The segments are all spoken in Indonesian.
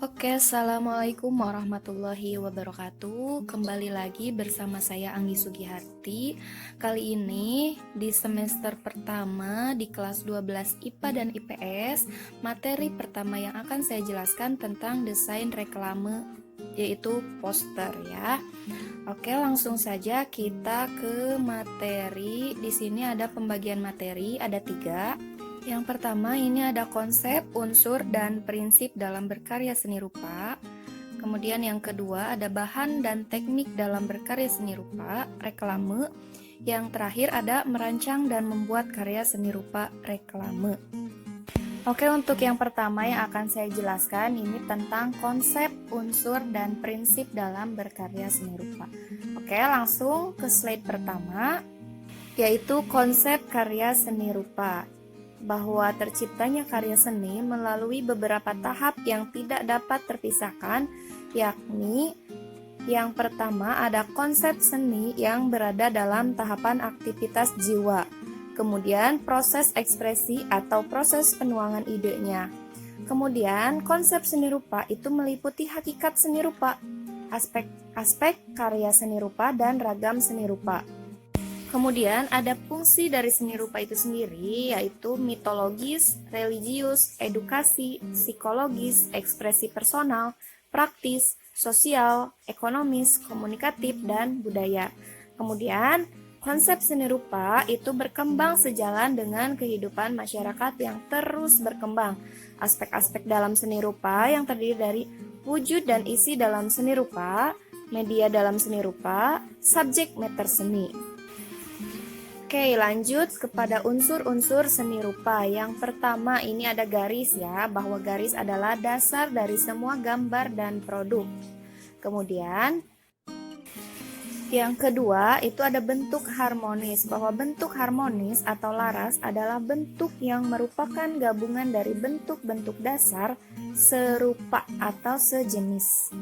Oke, assalamualaikum warahmatullahi wabarakatuh. Kembali lagi bersama saya Anggi Sugiharti. Kali ini di semester pertama di kelas 12 IPA dan IPS, materi pertama yang akan saya jelaskan tentang desain reklame, yaitu poster ya. Oke, langsung saja kita ke materi. Di sini ada pembagian materi, ada 3. Yang pertama ini ada konsep, unsur, dan prinsip dalam berkarya seni rupa. Kemudian yang kedua ada bahan dan teknik dalam berkarya seni rupa, reklame. Yang terakhir ada merancang dan membuat karya seni rupa reklame. Oke, untuk yang pertama yang akan saya jelaskan ini tentang konsep, unsur, dan prinsip dalam berkarya seni rupa. Oke, langsung ke slide pertama, yaitu konsep karya seni rupa. Bahwa terciptanya karya seni melalui beberapa tahap yang tidak dapat terpisahkan, yakni yang pertama ada konsep seni yang berada dalam tahapan aktivitas jiwa, kemudian proses ekspresi atau proses penuangan idenya. Kemudian konsep seni rupa itu meliputi hakikat seni rupa, aspek karya seni rupa dan ragam seni rupa. Kemudian ada fungsi dari seni rupa itu sendiri, yaitu mitologis, religius, edukasi, psikologis, ekspresi personal, praktis, sosial, ekonomis, komunikatif, dan budaya. Kemudian konsep seni rupa itu berkembang sejalan dengan kehidupan masyarakat yang terus berkembang. Aspek-aspek dalam seni rupa yang terdiri dari wujud dan isi dalam seni rupa, media dalam seni rupa, subjek matter seni. Oke, lanjut kepada unsur-unsur seni rupa. Yang pertama ini ada garis ya, bahwa garis adalah dasar dari semua gambar dan produk. Kemudian yang kedua itu ada bentuk harmonis, bahwa bentuk harmonis atau laras adalah bentuk yang merupakan gabungan dari bentuk-bentuk dasar serupa atau sejenis.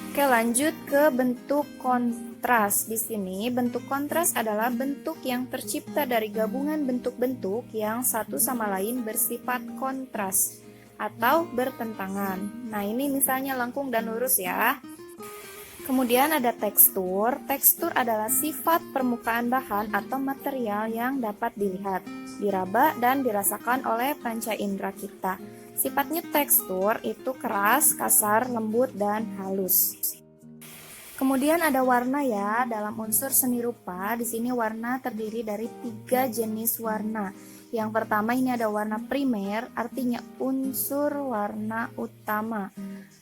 Oke, lanjut ke bentuk kontras. Di sini bentuk kontras adalah bentuk yang tercipta dari gabungan bentuk-bentuk yang satu sama lain bersifat kontras atau bertentangan. Nah, ini misalnya lengkung dan lurus ya. Kemudian ada tekstur. Tekstur adalah sifat permukaan bahan atau material yang dapat dilihat, diraba, dan dirasakan oleh panca indera kita. Sifatnya tekstur itu keras, kasar, lembut, dan halus. Kemudian ada warna ya, dalam unsur seni rupa. Di sini warna terdiri dari 3 jenis warna. Yang pertama ini ada warna primer, artinya unsur warna utama.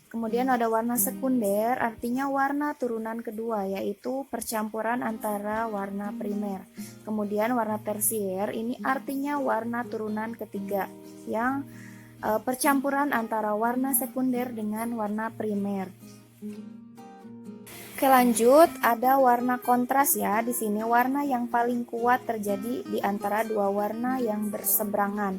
Kemudian ada warna sekunder, artinya warna turunan kedua, yaitu percampuran antara warna primer. Kemudian warna tersier, ini artinya warna turunan ketiga, yang percampuran antara warna sekunder dengan warna primer. Oke, lanjut, ada warna kontras ya. Di sini warna yang paling kuat terjadi di antara dua warna yang berseberangan,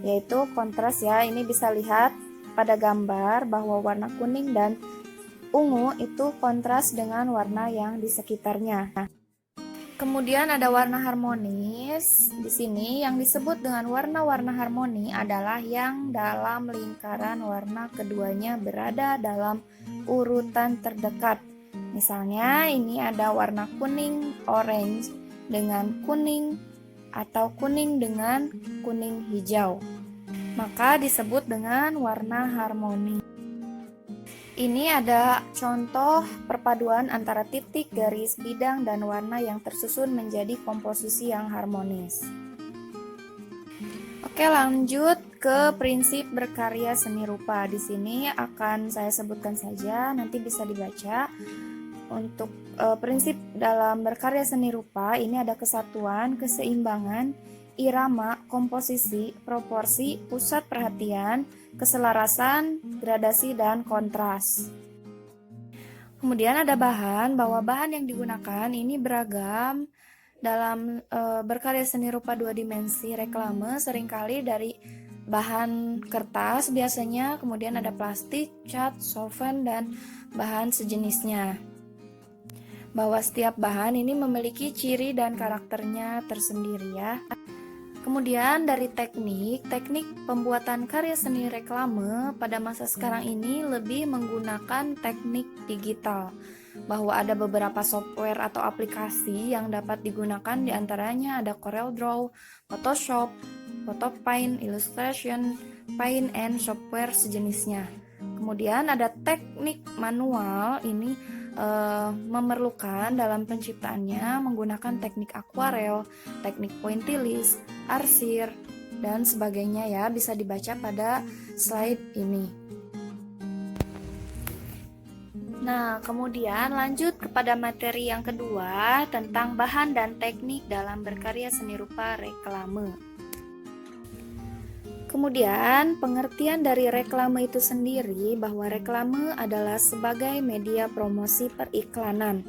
yaitu kontras ya. Ini bisa lihat pada gambar bahwa warna kuning dan ungu itu kontras dengan warna yang di sekitarnya. Kemudian ada warna harmonis. Di sini yang disebut dengan warna-warna harmoni adalah yang dalam lingkaran warna keduanya berada dalam urutan terdekat. Misalnya ini ada warna kuning orange dengan kuning atau kuning dengan kuning hijau. Maka disebut dengan warna harmoni. Ini ada contoh perpaduan antara titik, garis, bidang, dan warna yang tersusun menjadi komposisi yang harmonis. Oke, lanjut ke prinsip berkarya seni rupa. Di sini akan saya sebutkan saja, nanti bisa dibaca. Untuk prinsip dalam berkarya seni rupa, ini ada kesatuan, keseimbangan, irama, komposisi, proporsi, pusat perhatian, keselarasan, gradasi, dan kontras. Kemudian ada bahan, bahwa bahan yang digunakan ini beragam dalam berkarya seni rupa 2 dimensi reklame, seringkali dari bahan kertas biasanya, kemudian ada plastik, cat, solvent, dan bahan sejenisnya. Bahwa setiap bahan ini memiliki ciri dan karakternya tersendiri ya. Kemudian dari teknik pembuatan karya seni reklame pada masa sekarang ini lebih menggunakan teknik digital, bahwa ada beberapa software atau aplikasi yang dapat digunakan, diantaranya ada CorelDRAW, Photoshop, Photopaint, Illustration, Paint, and software sejenisnya. Kemudian ada teknik manual, ini memerlukan dalam penciptaannya menggunakan teknik akuarel, teknik pointillis, arsir, dan sebagainya ya, bisa dibaca pada slide ini. Nah, kemudian lanjut kepada materi yang kedua tentang bahan dan teknik dalam berkarya seni rupa reklame. Kemudian, pengertian dari reklame itu sendiri bahwa reklame adalah sebagai media promosi periklanan,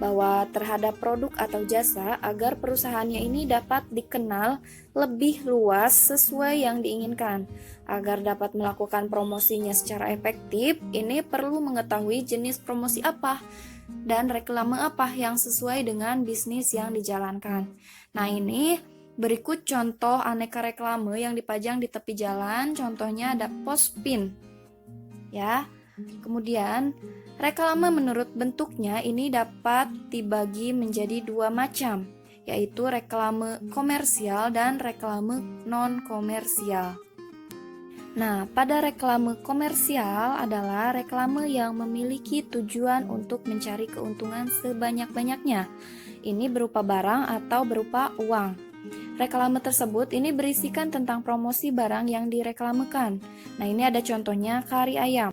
bahwa terhadap produk atau jasa agar perusahaannya ini dapat dikenal lebih luas sesuai yang diinginkan. Agar dapat melakukan promosinya secara efektif, ini perlu mengetahui jenis promosi apa dan reklame apa yang sesuai dengan bisnis yang dijalankan. Nah, ini berikut contoh aneka reklame yang dipajang di tepi jalan. Contohnya ada Postpin. Ya. Kemudian, reklame menurut bentuknya ini dapat dibagi menjadi dua macam, yaitu reklame komersial dan reklame non-komersial. Nah, pada reklame komersial adalah reklame yang memiliki tujuan untuk mencari keuntungan sebanyak-banyaknya. Ini berupa barang atau berupa uang. Reklame tersebut ini berisikan tentang promosi barang yang direklamekan. Nah, ini ada contohnya kari ayam.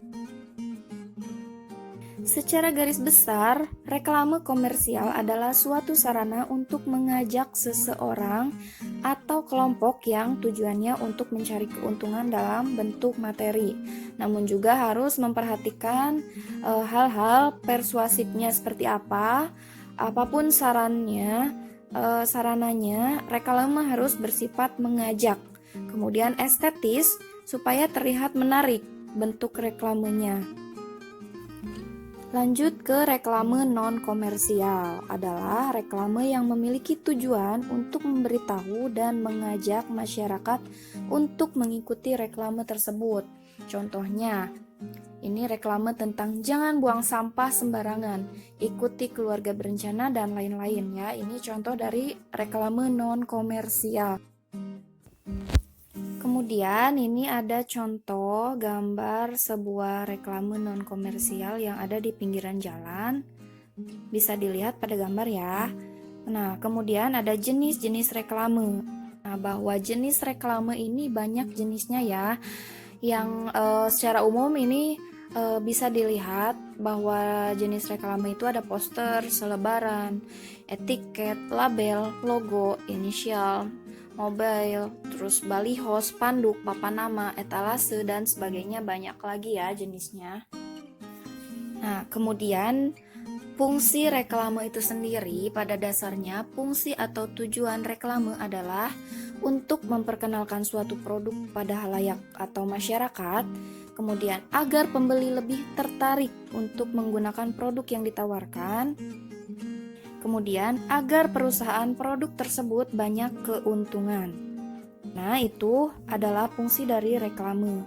Secara garis besar, reklame komersial adalah suatu sarana untuk mengajak seseorang atau kelompok yang tujuannya untuk mencari keuntungan dalam bentuk materi. Namun juga harus memperhatikan hal-hal persuasifnya seperti apa. Apapun sarananya, reklame harus bersifat mengajak. Kemudian estetis supaya terlihat menarik bentuk reklamenya. Lanjut ke reklame non-komersial, adalah reklame yang memiliki tujuan untuk memberitahu dan mengajak masyarakat untuk mengikuti reklame tersebut. Contohnya, ini reklame tentang jangan buang sampah sembarangan, ikuti keluarga berencana, dan lain-lain ya. Ini contoh dari reklame non-komersial. Kemudian ini ada contoh gambar sebuah reklame non-komersial yang ada di pinggiran jalan. Bisa dilihat pada gambar ya. Nah, kemudian ada jenis-jenis reklame. Nah, bahwa jenis reklame ini banyak jenisnya ya. Yang secara umum ini bisa dilihat bahwa jenis reklame itu ada poster, selebaran, etiket, label, logo, inisial, mobile, terus baliho, spanduk, papan nama, etalase, dan sebagainya, banyak lagi ya jenisnya. Nah, kemudian fungsi reklame itu sendiri pada dasarnya fungsi atau tujuan reklame adalah untuk memperkenalkan suatu produk pada halayak atau masyarakat, kemudian agar pembeli lebih tertarik untuk menggunakan produk yang ditawarkan, kemudian agar perusahaan produk tersebut banyak keuntungan. Nah, itu adalah fungsi dari reklame.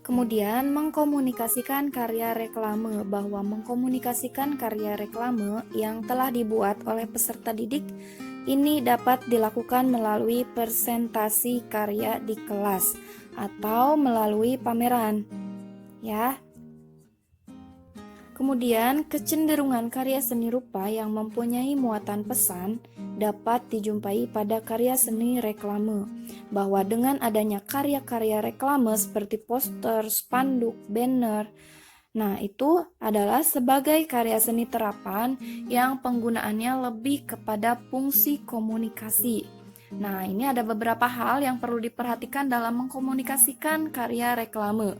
Kemudian mengkomunikasikan karya reklame, bahwa mengkomunikasikan karya reklame yang telah dibuat oleh peserta didik ini dapat dilakukan melalui presentasi karya di kelas atau melalui pameran. Ya. Kemudian, kecenderungan karya seni rupa yang mempunyai muatan pesan dapat dijumpai pada karya seni reklame, bahwa dengan adanya karya-karya reklame seperti poster, spanduk, banner, nah itu adalah sebagai karya seni terapan yang penggunaannya lebih kepada fungsi komunikasi. Nah, ini ada beberapa hal yang perlu diperhatikan dalam mengkomunikasikan karya reklame.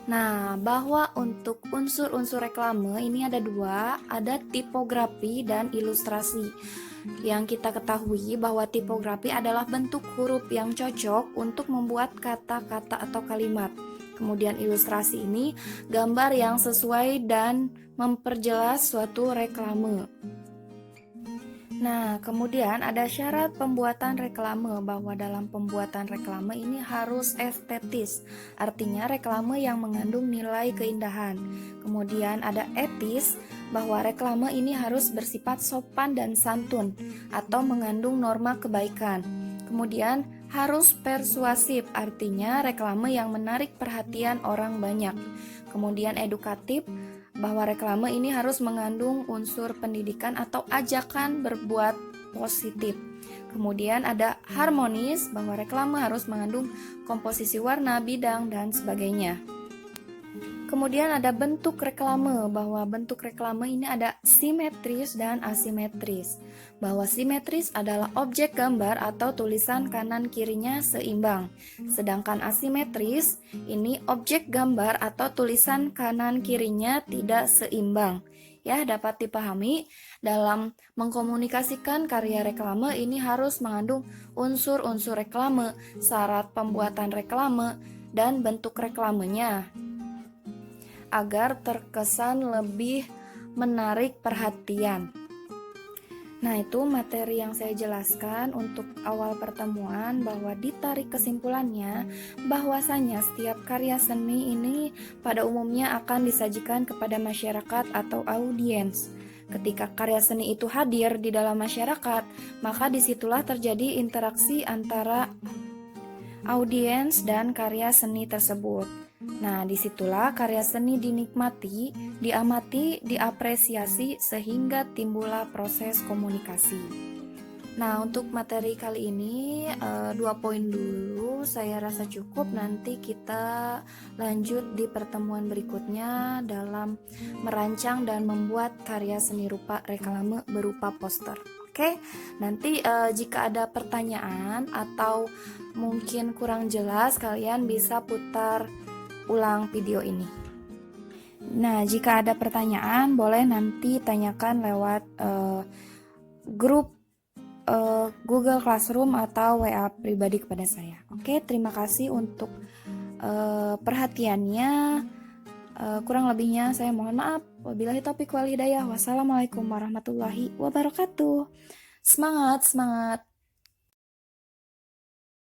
Nah, bahwa untuk unsur-unsur reklame ini ada dua, ada tipografi dan ilustrasi. Yang kita ketahui bahwa tipografi adalah bentuk huruf yang cocok untuk membuat kata-kata atau kalimat. Kemudian ilustrasi ini gambar yang sesuai dan memperjelas suatu reklame. Nah, kemudian ada syarat pembuatan reklame, bahwa dalam pembuatan reklame ini harus estetis, artinya reklame yang mengandung nilai keindahan. Kemudian ada etis, bahwa reklame ini harus bersifat sopan dan santun atau mengandung norma kebaikan. Kemudian harus persuasif, artinya reklame yang menarik perhatian orang banyak. Kemudian edukatif, bahwa reklame ini harus mengandung unsur pendidikan atau ajakan berbuat positif. Kemudian ada harmonis, bahwa reklame harus mengandung komposisi warna, bidang, dan sebagainya. Kemudian ada bentuk reklame, bahwa bentuk reklame ini ada simetris dan asimetris. Bahwa simetris adalah objek gambar atau tulisan kanan kirinya seimbang. Sedangkan asimetris ini objek gambar atau tulisan kanan kirinya tidak seimbang. Ya, dapat dipahami dalam mengkomunikasikan karya reklame ini harus mengandung unsur-unsur reklame, syarat pembuatan reklame, dan bentuk reklamenya, agar terkesan lebih menarik perhatian. Nah, itu materi yang saya jelaskan untuk awal pertemuan, bahwa ditarik kesimpulannya bahwasanya setiap karya seni ini pada umumnya akan disajikan kepada masyarakat atau audiens. Ketika karya seni itu hadir di dalam masyarakat, maka disitulah terjadi interaksi antara audiens dan karya seni tersebut. Nah, disitulah karya seni dinikmati, diamati, diapresiasi, sehingga timbullah proses komunikasi. Nah, untuk materi kali ini 2 poin dulu saya rasa cukup. Nanti kita lanjut di pertemuan berikutnya dalam merancang dan membuat karya seni rupa reklame berupa poster. Oke, nanti jika ada pertanyaan atau mungkin kurang jelas, kalian bisa putar ulang video ini. Nah, jika ada pertanyaan boleh nanti tanyakan lewat grup Google Classroom atau WA pribadi kepada saya. Oke, terima kasih untuk perhatiannya. Kurang lebihnya saya mohon maaf. Wabillahi taufiq wal hidayah. Wassalamualaikum warahmatullahi wabarakatuh. Semangat, semangat.